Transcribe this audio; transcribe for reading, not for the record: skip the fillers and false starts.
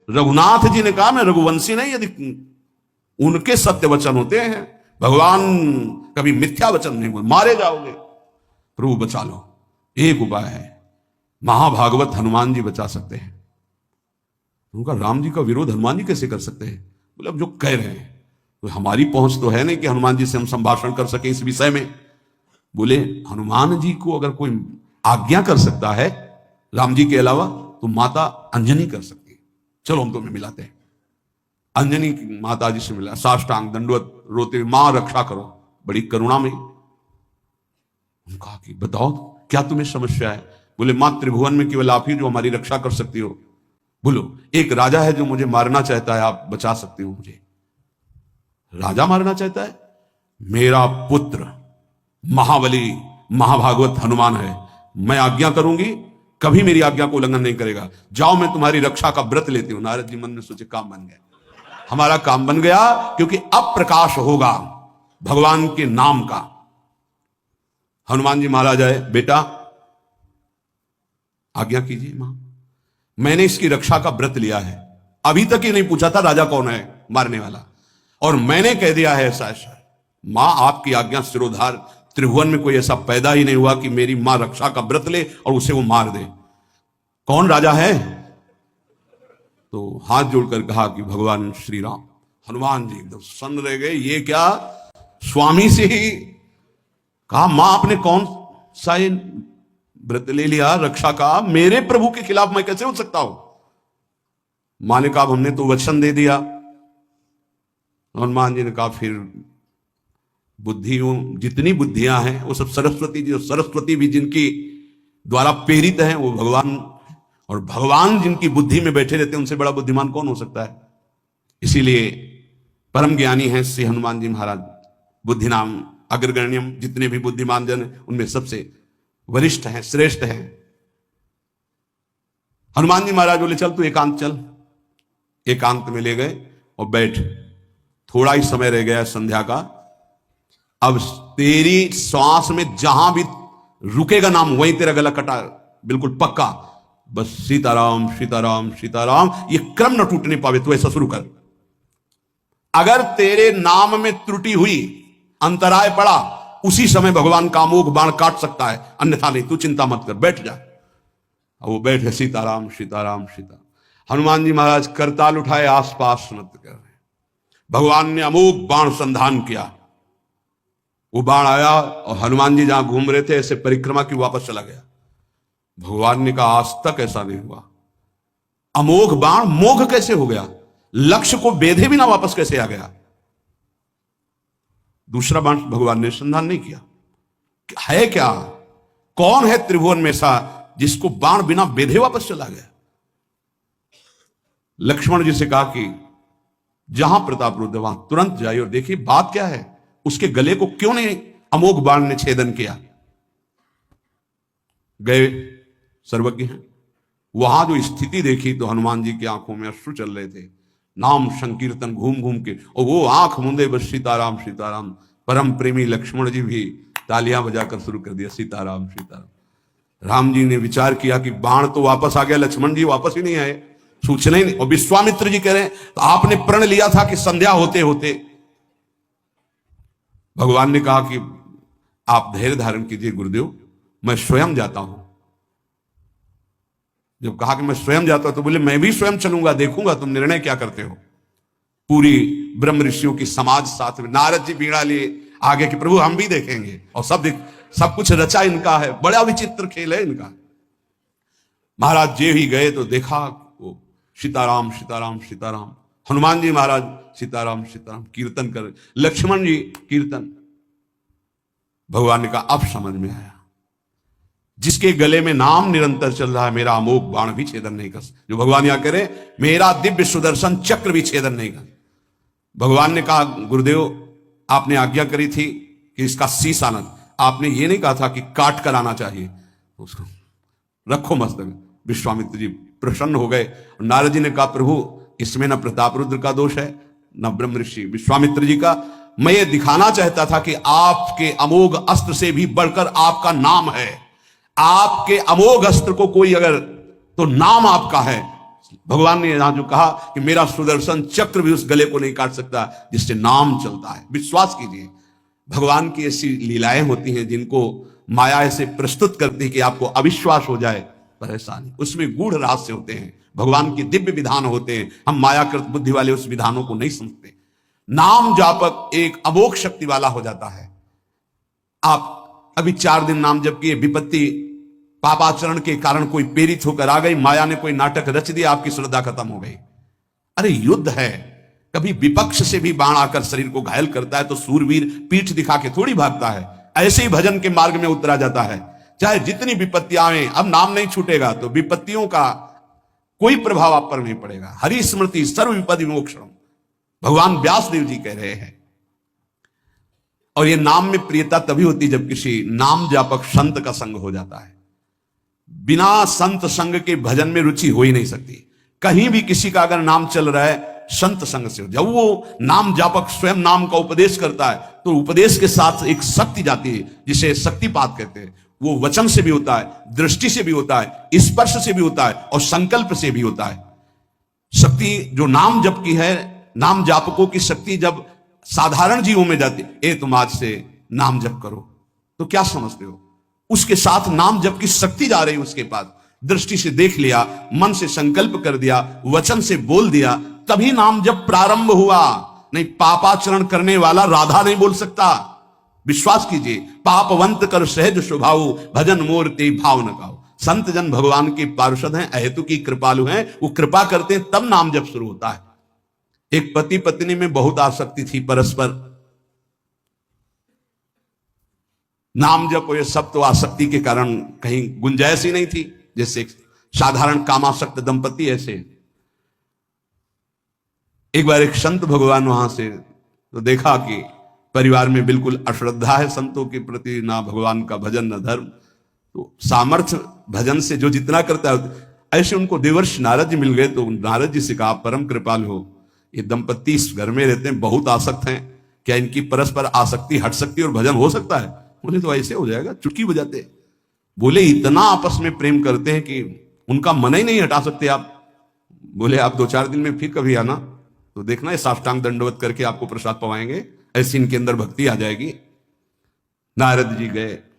रघुनाथ जी ने कहा मैं रघुवंशी नहीं, यदि उनके सत्य वचन होते हैं, भगवान कभी मिथ्या वचन नहीं बोल, मारे जाओगे, प्रभु बचा लो। एक उपाय है, महाभागवत हनुमान जी बचा सकते हैं। उनका राम जी का विरोध हनुमान जी कैसे कर सकते हैं? बोले अब जो कह रहे हैं तो हमारी पहुंच तो है नहीं कि हनुमान जी से हम संभाषण कर सके इस विषय में। बोले हनुमान जी को अगर कोई आज्ञा कर सकता है राम जी के अलावा तो माता अंजनी कर सकती है, चलो हम तुम्हें मिलाते हैं। अंजनी माता जी से मिला, साष्टांग दंडवत रोते, मां रक्षा करो, बड़ी करुणा में। उनका कि बताओ क्या तुम्हें समस्या है? बोले मां त्रिभुवन में केवल आप ही जो हमारी रक्षा कर सकती हो। बोलो एक राजा है जो मुझे मारना चाहता है, आप बचा सकती हो मुझे? राजा मारना चाहता है? मेरा पुत्र महाबली महाभागवत हनुमान है, मैं आज्ञा करूंगी, कभी मेरी आज्ञा को उल्लंघन नहीं करेगा। जाओ मैं तुम्हारी रक्षा का व्रत लेती हूं। नारद जी मन में सोचे काम बन गया, हमारा काम बन गया, क्योंकि अब प्रकाश होगा भगवान के नाम का। हनुमान जी महाराज आए, बेटा आज्ञा कीजिए मां, मैंने इसकी रक्षा का व्रत लिया है, अभी तक ही नहीं पूछा था राजा कौन है मारने वाला, और मैंने कह दिया है ऐसा ऐसा। मां आपकी आज्ञा सिरोधार, त्रिभुवन में कोई ऐसा पैदा ही नहीं हुआ कि मेरी मां रक्षा का व्रत ले और उसे वो मार दे। कौन राजा है? तो हाथ जोड़कर कहा कि भगवान श्री राम। हनुमान जी एकदम सन्न रह गए, ये क्या स्वामी से ही कहा, मां आपने कौन सा व्रत ले लिया रक्षा का? मेरे प्रभु के खिलाफ मैं कैसे हो सकता हूं? मां ने कहा हमने तो वचन दे दिया। हनुमान जी ने कहा फिर बुद्धियों जितनी बुद्धियां हैं वो सब सरस्वती जी, सरस्वती भी जिनकी द्वारा प्रेरित हैं वो भगवान, और भगवान जिनकी बुद्धि में बैठे रहते हैं उनसे बड़ा बुद्धिमान कौन हो सकता है? इसीलिए परम ज्ञानी हैं श्री हनुमान जी महाराज, बुद्धि नाम अग्रगण्यम, जितने भी बुद्धिमान जन उनमें सबसे वरिष्ठ हैं, श्रेष्ठ हैं। हनुमान जी महाराज बोले चल तू एकांत चल। एकांत में ले गए और बैठ, थोड़ा ही समय रह गया संध्या का, अब तेरी श्वास में जहां भी रुकेगा नाम वहीं तेरा गला कटा, बिल्कुल पक्का। बस सीताराम सीताराम सीताराम, ये क्रम न टूटने पावे, तू ऐसा शुरू कर। अगर तेरे नाम में त्रुटि हुई, अंतराय पड़ा, उसी समय भगवान का अमोघ बाण काट सकता है, अन्यथा नहीं। तू चिंता मत कर, बैठ जा। वो बैठे, सीताराम सीताराम सीता। हनुमान जी महाराज करताल उठाए, आसपास नृत्य कर रहे। भगवान ने अमोघ बाण संधान किया, वो बाण आया और हनुमान जी जहां घूम रहे थे ऐसे परिक्रमा की वापस चला गया। भगवान ने कहा आज तक ऐसा नहीं हुआ, अमोघ बाण मोघ कैसे हो गया? लक्ष्य को बेधे बिना वापस कैसे आ गया? दूसरा बाण भगवान ने संधान नहीं किया। है क्या? कौन है त्रिभुवन में ऐसा जिसको बाण बिना बेधे वापस चला गया? लक्ष्मण जी से कहा कि जहां प्रताप रुद्र वहां तुरंत जाइए और देखिए बात क्या है, उसके गले को क्यों नहीं अमोघ बाण ने छेदन किया। गए, सर्वज्ञ हैं। वहां जो स्थिति देखी तो हनुमान जी की आंखों में अश्रु चल रहे थे, नाम संकीर्तन घूम घूम के, और वो आंख मूंदे बस सीताराम सीताराम। परम प्रेमी लक्ष्मण जी भी तालियां बजाकर शुरू कर दिया, सीताराम सीताराम। राम जी ने विचार किया कि बाण तो वापस आ गया, लक्ष्मण जी वापस ही नहीं आए, सूचना ही नहीं। और विश्वामित्र जी कह रहे हैं तो आपने प्रण लिया था कि संध्या होते होते। भगवान ने कहा कि आप धैर्य धारण कीजिए गुरुदेव, मैं स्वयं जाता हूं। जब कहा कि मैं स्वयं जाता हूं तो बोले मैं भी स्वयं चलूंगा, देखूंगा तुम निर्णय क्या करते हो। पूरी ब्रह्म ऋषियों की समाज साथ में, नारद जी बीड़ा लिए आगे कि प्रभु हम भी देखेंगे, और सब कुछ रचा इनका है, बड़ा विचित्र खेल है इनका। महाराज जे ही गए तो देखा वो सीताराम सीताराम सीताराम। हनुमान जी महाराज सीताराम सीताराम कीर्तन कर, लक्ष्मण जी कीर्तन। भगवान ने कहा अब समझ में आया, जिसके गले में नाम निरंतर चल रहा है मेरा अमोघ बाण भी छेदन नहीं कर, जो भगवान यहां करे मेरा दिव्य सुदर्शन चक्र भी छेदन नहीं कर। भगवान ने कहा गुरुदेव आपने आज्ञा करी थी कि इसका शीश आना, आपने ये नहीं कहा था कि काट कर आना चाहिए, उसको रखो मस्तक। विश्वामित्र जी प्रसन्न हो गए। नारद जी ने कहा प्रभु इसमें न प्रताप रुद्र का दोष है न ब्रह्म ऋषि विश्वामित्र जी का, मैं ये दिखाना चाहता था कि आपके अमोघ अस्त्र से भी बढ़कर आपका नाम है। आपके अमोघ अस्त्र को कोई अगर, तो नाम आपका है भगवान ने यहां जो कहा कि मेरा सुदर्शन चक्र भी उस गले को नहीं काट सकता जिससे नाम चलता है। विश्वास कीजिए, भगवान की ऐसी लीलाएं होती हैं जिनको माया ऐसे प्रस्तुत करती है कि आपको अविश्वास हो जाए, परेशानी। उसमें गूढ़ रहस्य होते हैं, भगवान के दिव्य विधान होते हैं। हम मायाकृत बुद्धि वाले उस विधानों को नहीं समझते। नाम जापक एक अमोघ शक्ति वाला हो जाता है। आप अभी 4 दिन नाम जप किए, विपत्ति पापाचरण के कारण कोई प्रेरित होकर आ गई, माया ने कोई नाटक रच दिया, आपकी श्रद्धा खत्म हो गई। अरे युद्ध है, कभी विपक्ष से भी बाण आकर शरीर को घायल करता है तो सूरवीर पीठ दिखा के थोड़ी भागता है। ऐसे ही भजन के मार्ग में उतरा जाता है। चाहे जितनी विपत्तियां आए, अब नाम नहीं छूटेगा तो विपत्तियों का कोई प्रभाव आप पर नहीं पड़ेगा। हरि स्मृति सर्व विपद विमोक्षण, भगवान व्यास देव जी कह रहे हैं। और ये नाम में प्रियता तभी होती जब किसी नाम जापक संत का संग हो जाता है। बिना संत संग के भजन में रुचि हो ही नहीं सकती। कहीं भी किसी का अगर नाम चल रहा है, संत संग से हो। जब वो नाम जापक स्वयं नाम का उपदेश करता है तो उपदेश के साथ एक शक्ति जाती है जिसे शक्तिपात कहते हैं। वो वचन से भी होता है, दृष्टि से भी होता है, स्पर्श से भी होता है और संकल्प से भी होता है। शक्ति जो नाम जप की है, नाम जापकों की शक्ति जब साधारण जीवों में जाती, ए तुम आज से नाम जप करो, तो क्या समझते हो? उसके साथ नाम जप की शक्ति जा रही उसके पास। दृष्टि से देख लिया, मन से संकल्प कर दिया, वचन से बोल दिया, तभी नाम जप प्रारंभ हुआ। नहीं, पापाचरण करने वाला राधा नहीं बोल सकता। विश्वास कीजिए, पापवंत कर सहज स्वभाव, भजन मोर ते भाव न गाओ। संत जन भगवान के पार्षद हैं, अहेतु की कृपालु हैं, वो कृपा करते हैं तब नाम जप शुरू होता है। एक पति पत्नी में बहुत आसक्ति थी परस्पर, नाम जप ये सब तो आसक्ति के कारण कहीं गुंजाइश ही नहीं थी, जैसे साधारण कामासक्त दंपति। ऐसे एक बार एक संत भगवान वहां से तो देखा कि परिवार में बिल्कुल अश्रद्धा है संतों के प्रति, ना भगवान का भजन न धर्म। तो सामर्थ्य भजन से जो जितना करता है, ऐसे उनको देवर्षि नारद जी मिल गए। तो नारद जी से कहा, परम कृपाल हो, ये दंपति इस घर में रहते हैं, बहुत आसक्त हैं, क्या इनकी परस्पर आसक्ति हट सकती है और भजन हो सकता है? बोले तो ऐसे हो जाएगा, चुटकी बजाते। बोले इतना आपस में प्रेम करते हैं कि उनका मन ही नहीं हटा सकते आप। बोले आप 2-4 दिन में फिर कभी आना तो देखना, ये साष्टांग दंडवत करके आपको प्रसाद पवाएंगे, ऐसी इनके अंदर भक्ति आ जाएगी। नारद जी गए,